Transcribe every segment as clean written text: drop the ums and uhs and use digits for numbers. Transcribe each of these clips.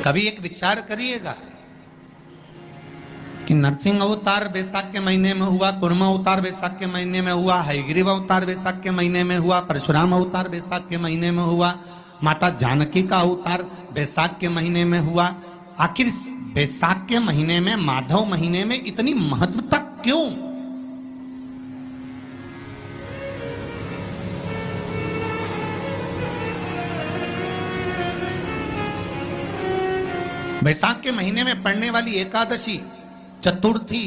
कभी एक विचार करिएगा कि नरसिंह अवतार बैसाख के महीने में हुआ, कुर्मा अवतार बैसाख के महीने में हुआ, हयग्रीव अवतार बैसाख के महीने में हुआ, परशुराम अवतार बैसाख के महीने में हुआ, माता जानकी का अवतार बैसाख के महीने में हुआ। आखिर बैसाख के महीने में, माधव महीने में इतनी महत्वता क्यों? बैसाख के महीने में पड़ने वाली एकादशी, चतुर्थी,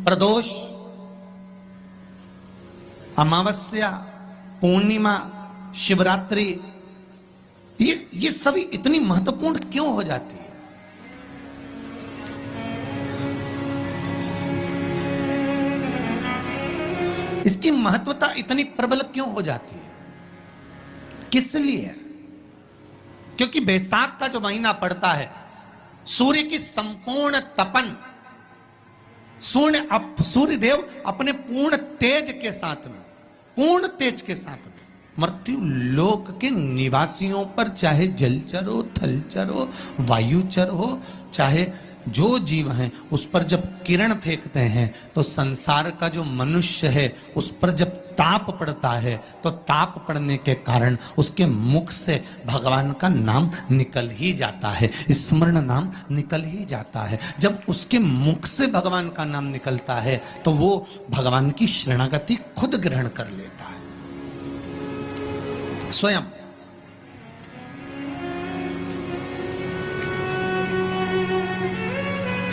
प्रदोष, अमावस्या, पूर्णिमा, शिवरात्रि, ये सभी इतनी महत्वपूर्ण क्यों हो जाती है? इसकी महत्वता इतनी प्रबल क्यों हो जाती है? किस लिए? क्योंकि बैसाख का जो महीना पड़ता है, सूर्य की संपूर्ण तपन, सूर्य देव अपने पूर्ण तेज के साथ में, पूर्ण तेज के साथ में मृत्यु लोक के निवासियों पर, चाहे जलचर हो, थलचर हो, वायुचर हो, चाहे जो जीव हैं, उस पर जब किरण फेंकते हैं तो संसार का जो मनुष्य है उस पर जब ताप पड़ता है तो ताप पड़ने के कारण उसके मुख से भगवान का नाम निकल ही जाता है, स्मरण नाम निकल ही जाता है। जब उसके मुख से भगवान का नाम निकलता है तो वो भगवान की शरणागति खुद ग्रहण कर लेता है स्वयं।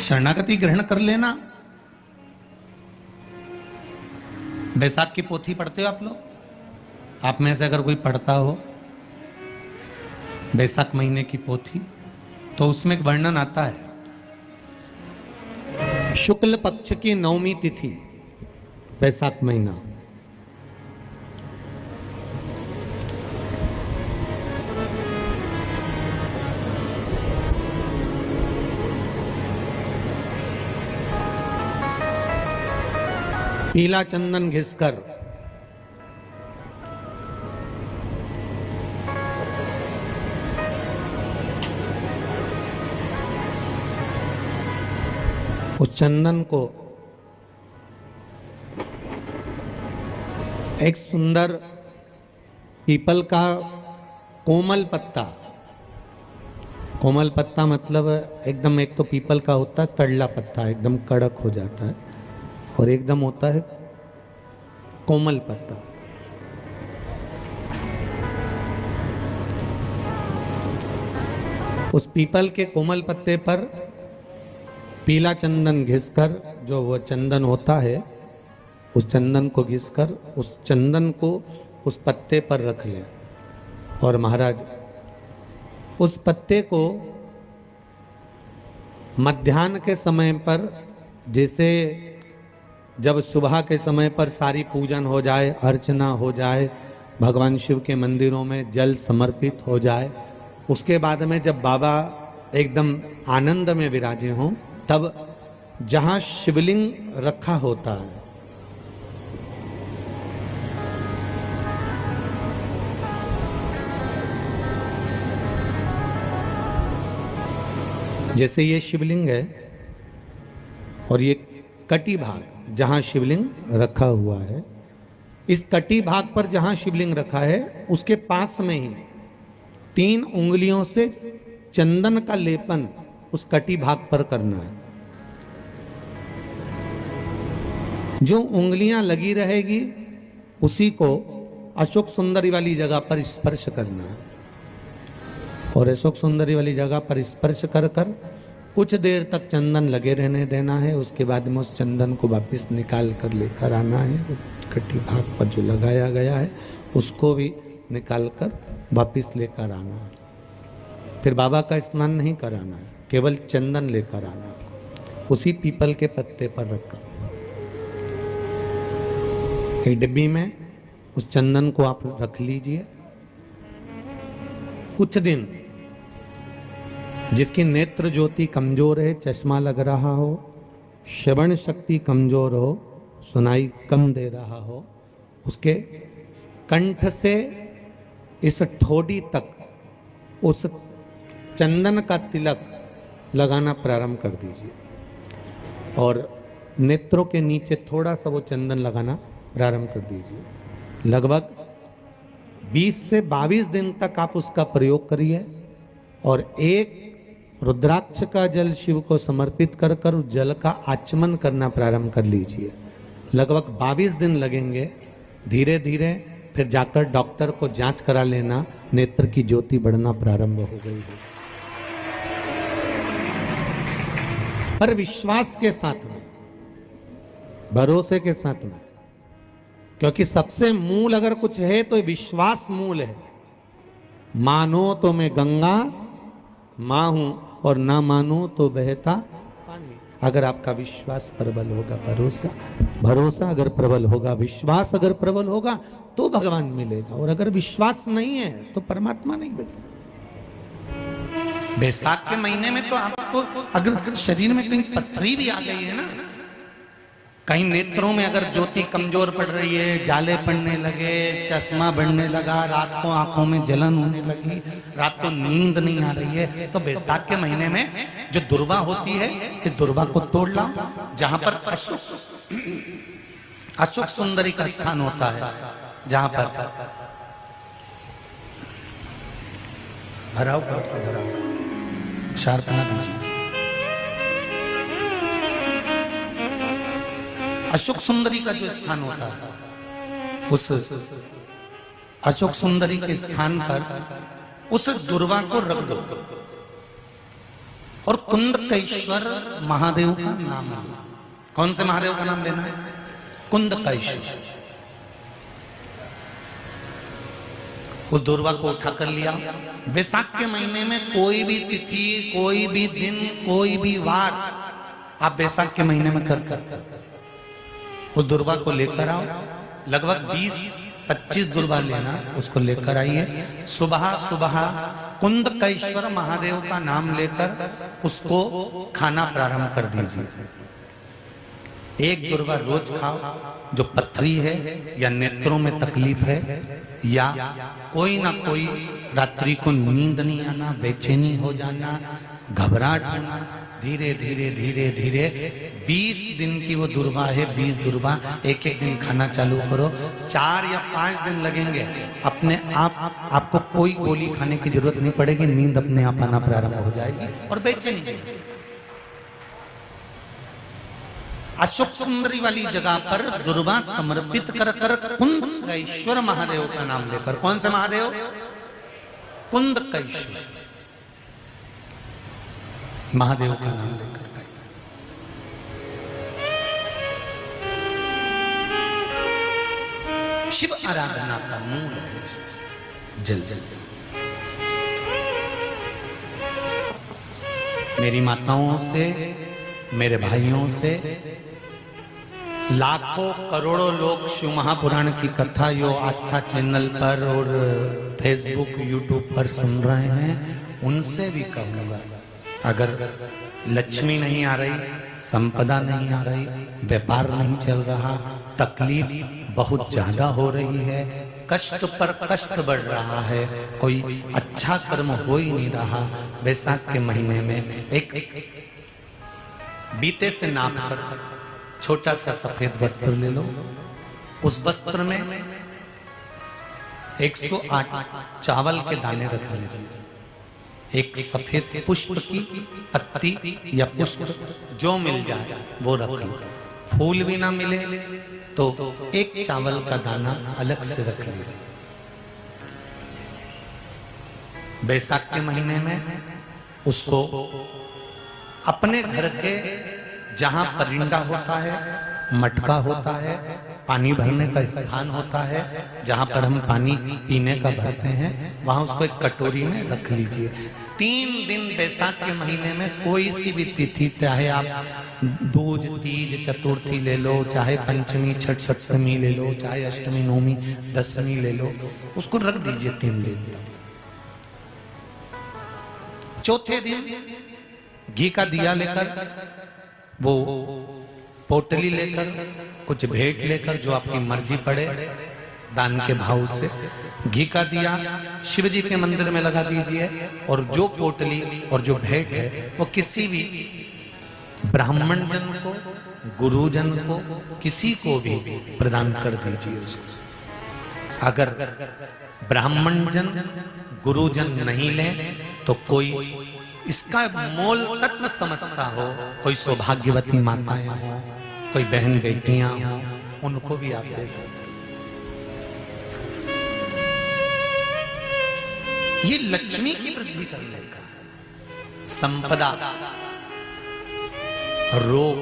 शरणागति ग्रहण कर लेना। बैसाख की पोथी पढ़ते हो आप लोग? आप में से अगर कोई पढ़ता हो बैसाख महीने की पोथी, तो उसमें एक वर्णन आता है, शुक्ल पक्ष की 9वीं तिथि, बैसाख महीना, पीला चंदन घिसकर उस चंदन को एक सुंदर पीपल का कोमल पत्ता, कोमल पत्ता मतलब एकदम, एक तो पीपल का होता है कड़ला पत्ता, एकदम कड़क हो जाता है, और एकदम होता है कोमल पत्ता। उस पीपल के कोमल पत्ते पर पीला चंदन घिसकर, जो वो चंदन होता है, उस चंदन को घिसकर उस चंदन को उस पत्ते पर रख लें। और महाराज उस पत्ते को मध्याह्न के समय पर, जैसे जब सुबह के समय पर सारी पूजन हो जाए, अर्चना हो जाए, भगवान शिव के मंदिरों में जल समर्पित हो जाए, उसके बाद में जब बाबा एकदम आनंद में विराजे हों, तब जहां शिवलिंग रखा होता है, जैसे ये शिवलिंग है और ये कटी भाग जहां शिवलिंग रखा हुआ है, इस कटी भाग पर जहां शिवलिंग रखा है उसके पास में ही 3 उंगलियों से चंदन का लेपन उस कटी भाग पर करना है। जो उंगलियां लगी रहेगी उसी को अशोक सुंदरी वाली जगह पर स्पर्श करना है, और अशोक सुंदरी वाली जगह पर स्पर्श कर कर कुछ देर तक चंदन लगे रहने देना है। उसके बाद में उस चंदन को वापस निकाल कर लेकर आना है। कटी भाग पर जो लगाया गया है उसको भी निकाल कर वापस लेकर आना है। फिर बाबा का स्नान नहीं कराना है, केवल चंदन लेकर आना है, उसी पीपल के पत्ते पर रखकर। एक डिब्बी में उस चंदन को आप रख लीजिए। कुछ दिन जिसकी नेत्र ज्योति कमजोर है, चश्मा लग रहा हो, श्रवण शक्ति कमजोर हो, सुनाई कम दे रहा हो, उसके कंठ से इस ठोड़ी तक उस चंदन का तिलक लगाना प्रारंभ कर दीजिए और नेत्रों के नीचे थोड़ा सा वो चंदन लगाना प्रारंभ कर दीजिए। लगभग 20 से 22 दिन तक आप उसका प्रयोग करिए और एक रुद्राक्ष का जल शिव को समर्पित कर कर उस जल का आचमन करना प्रारंभ कर लीजिए। लगभग 22 दिन लगेंगे। धीरे धीरे फिर जाकर डॉक्टर को जांच करा लेना, नेत्र की ज्योति बढ़ना प्रारंभ हो गई है। पर विश्वास के साथ में, भरोसे के साथ में, क्योंकि सबसे मूल अगर कुछ है तो विश्वास मूल है। मानो तो मैं गंगा मां हूं और ना मानो तो बहता पानी। अगर आपका विश्वास प्रबल होगा, भरोसा अगर प्रबल होगा, विश्वास अगर प्रबल होगा तो भगवान मिलेगा, और अगर विश्वास नहीं है तो परमात्मा नहीं मिलेगा। बैसाख के महीने में तो आपको अगर शरीर में कहीं पथरी भी आ गई है ना, कहीं नेत्रों में अगर ज्योति कमजोर पड़ रही है, जाले पड़ने लगे, चश्मा बढ़ने लगा, रात को आंखों में जलन होने लगी, रात को नींद नहीं आ रही है, तो बैसाख के महीने में जो दुर्वा होती है, इस दुर्वा को तोड़ लाओ। जहां पर अशोक सुंदरी का स्थान होता है, जहां पर भराओ शार्पना दीजिए। अशोक सुंदरी का जो स्थान होता है, उस अशोक सुंदरी के स्थान पर उस दुर्वा को रख दो और कुंदकेश्वर महादेव का नाम लेना। कौन से महादेव का नाम लेना है? कुंदकेश्वर। उस दुर्वा को उठा कर लिया। बैसाख के महीने में कोई भी तिथि, कोई भी दिन, कोई भी वार आप बैसाख के महीने में कर सकते हैं। उस दुर्वा को लेकर आओ, लगभग 20-25 दुर्वा लेना, उसको लेकर आइए। सुबह सुबह कुंदकेश्वर महादेव का नाम लेकर उसको खाना प्रारंभ कर दीजिए। एक दुर्वा रोज खाओ। जो पथरी है या नेत्रों में तकलीफ है या कोई ना कोई रात्रि को नींद नहीं आना, बेचैनी हो जाना, घबराहट होना, धीरे धीरे धीरे धीरे 20 दिन की वो दुर्वा है, 20 दुर्वा एक एक दिन खाना चालू करो। 4 या 5 दिन लगेंगे, अपने आप आपको कोई गोली खाने की जरूरत नहीं पड़ेगी, नींद अपने आप आना प्रारंभ हो जाएगी और बेचैनी। अशोक सुंदरी वाली जगह पर दुर्वा समर्पित कर कर कुंदकेश्वर महादेव का नाम लेकर, कौन से महादेव? कुंदकेश्वर महादेव का नाम लेकर शिव आराधना का मूल है जल। मेरी माताओं से, मेरे भाइयों से लाखों करोड़ों लोग शिव महापुराण की कथा यो आस्था चैनल पर और फेसबुक यूट्यूब पर सुन रहे हैं, उनसे भी कहूंगा, अगर लक्ष्मी नहीं आ रही, संपदा नहीं आ रही, व्यापार नहीं चल रहा, तकलीफ बहुत ज्यादा हो रही है, कष्ट पर कष्ट बढ़ रहा है, कोई अच्छा कर्म हो ही नहीं रहा, बैसाख के महीने में एक बीते से नाप कर छोटा सा सफेद वस्त्र ले लो। उस वस्त्र में 108 चावल के दाने रख लीजिए। एक सफेद पुष्प की पत्ती या पुष्प जो मिल जाए वो रख लो। फूल भी ना मिले तो एक चावल का दाना अलग से रख लीजिए। बैसाख के महीने में उसको अपने घर के जहां परिंदा होता है, मटका होता है, पानी भरने का स्थान होता है, जहां पर हम पानी पीने का भरते हैं, वहां उसको एक कटोरी में रख लीजिए। 3 दिन बैसाख के महीने में कोई सी भी तिथि, चाहे आप दूज, तीज, चतुर्थी ले लो, चाहे पंचमी, छठ, सप्तमी ले लो, चाहे अष्टमी, नवमी, दशमी ले लो, उसको रख दीजिए 3 दिन तक। चौथे दिन घी का दिया लेकर, वो पोटली लेकर, कुछ भेंट लेकर, जो आपकी मर्जी पड़े, दान के भाव से घी का दिया शिव जी के मंदिर में लगा दीजिए, और जो पोटली और जो भेंट है वो किसी भी ब्राह्मण जन को, गुरुजन को, किसी को भी प्रदान कर दीजिए उसको। अगर ब्राह्मण जन, गुरुजन नहीं ले तो कोई इसका मोल तत्व समझता हो, कोई सौभाग्यवती माताएं हो, कोई बहन बेटियां हो, उनको भी आप दे सकते। ये लक्ष्मी की वृद्धि करने का, संपदा, रोग,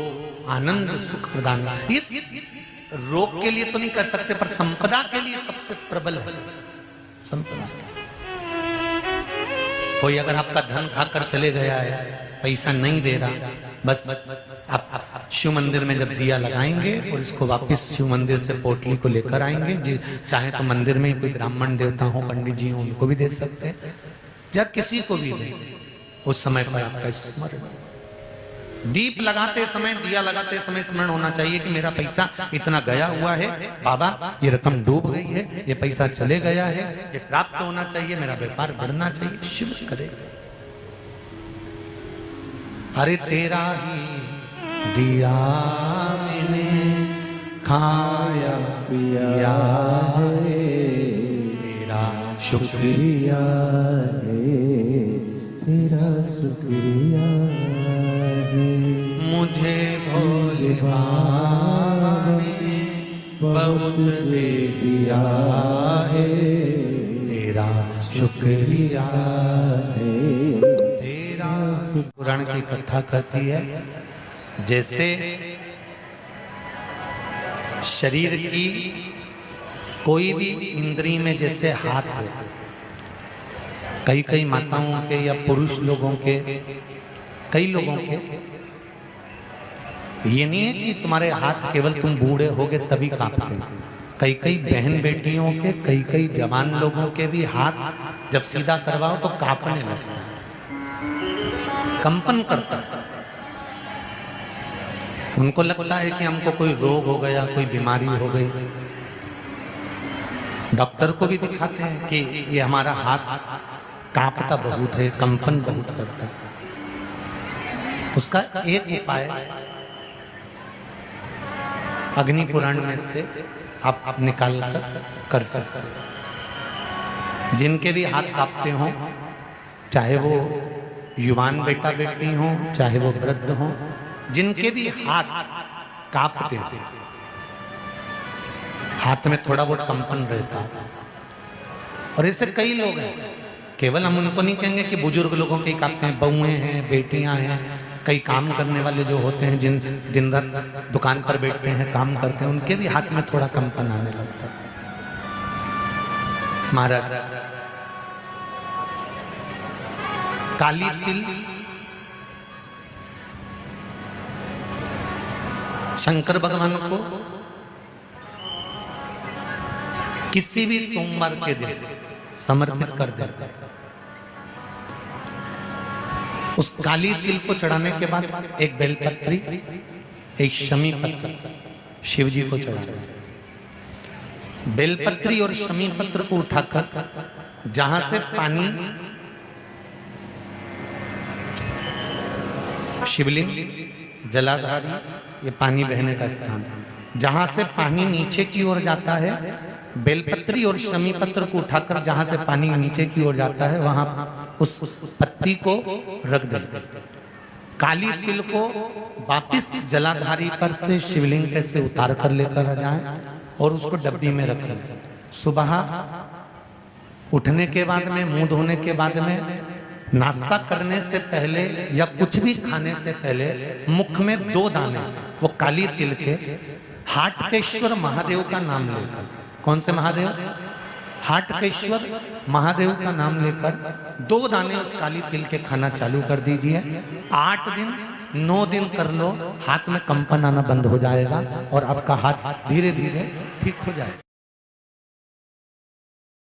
आनंद, सुख प्रदान। ये रोग के लिए तो नहीं कर सकते, पर संपदा के लिए सबसे प्रबल है संपदा। कोई अगर आपका धन खाकर चले गया है, पैसा नहीं दे रहा, बस आप शिव मंदिर में जब दिया लगाएंगे और इसको वापस शिव मंदिर से पोटली को लेकर आएंगे, चाहे तो मंदिर में कोई ब्राह्मण देवता हो, पंडित जी हो, उनको भी दे सकते हैं, या किसी को भी दे। उस समय पर आपका स्मरण, दीप लगाते समय, दिया लगाते समय स्मरण होना चाहिए कि मेरा पैसा इतना गया हुआ है, बाबा ये रकम डूब गई है, ये पैसा चले गया है, ये प्राप्त होना चाहिए, मेरा व्यापार बढ़ना चाहिए। शिव करेगा। अरे तेरा ही दिया मैंने खाया पिया है, तेरा शुक्रिया है, तेरा शुक्रिया है। मुझे भोले बाबा ने बहुत दे दिया है, तेरा शुक्रिया है, तेरा। पुराण की कथा कहती है, जैसे शरीर की कोई भी इंद्री में जैसे हाथ है, कई माताओं के या पुरुष लोगों के, कई लोगों के, ये नहीं है कि तुम्हारे हाथ केवल तुम बूढ़े होगे तभी कांपते। कई बहन बेटियों के, कई जवान लोगों के भी हाथ जब सीधा करवाओ तो कांपने लगता है, कंपन करता है। उनको लगता है कि हमको कोई रोग हो गया, कोई बीमारी हो गई। डॉक्टर को भी दिखाते हैं कि ये हमारा हाथ कांपता बहुत है, कंपन बहुत करता है। उसका एक उपाय अग्नि पुराण में से आप निकाल कर सकते हैं। जिनके भी हाथ कांपते हों, चाहे वो युवान बेटा बेटी हो, चाहे वो वृद्ध हो, जिनके भी हाथ कांपते हैं, हाथ में थोड़ा बहुत कंपन रहता है, और ऐसे कई लोग हैं। केवल हम उनको नहीं कहेंगे कि बुजुर्ग लोगों के कांपते हैं, बहुएं हैं, बेटियां हैं, कई काम करने वाले जो होते हैं, जिन दिन रात दुकान पर बैठते हैं, काम करते हैं, उनके भी हाथ में थोड़ा कंपन आने लगता है। महाराज काली तिल शंकर भगवान को किसी भी सोमवार के दिन समर्पित कर देते। उस काली तिल को चढ़ाने के बाद एक बेलपत्री, एक शमी पत्र शिव जी को चढ़ाना। बेलपत्री और शमी पत्र को उठाकर जहां से पानी शिवलिंग, जलाधारी, ये पानी बहने का स्थान, जहां से पानी नीचे की ओर जाता है, बेलपत्री और शमी पत्र को उठाकर जहां से पानी नीचे की ओर जाता है, वहां उस पत्ती को रख दे। काली तिल को वापिस जलाधारी पर से शिवलिंग से उतार कर लेकर आ जाए और उसको डब्बी में रखें। सुबह उठने के बाद में, मुंह धोने के बाद में, नाश्ता करने से पहले या कुछ भी खाने से पहले मुख में 2 दाने वो काली तिल के हाटकेश्वर महादेव का नाम लेकर, कौन से महादेव? हाटकेश्वर महादेव का नाम लेकर 2 दाने उस काली तिल के खाना चालू कर दीजिए। 8 दिन 9 दिन कर लो, हाथ में कंपन आना बंद हो जाएगा और आपका हाथ धीरे धीरे ठीक हो जाएगा।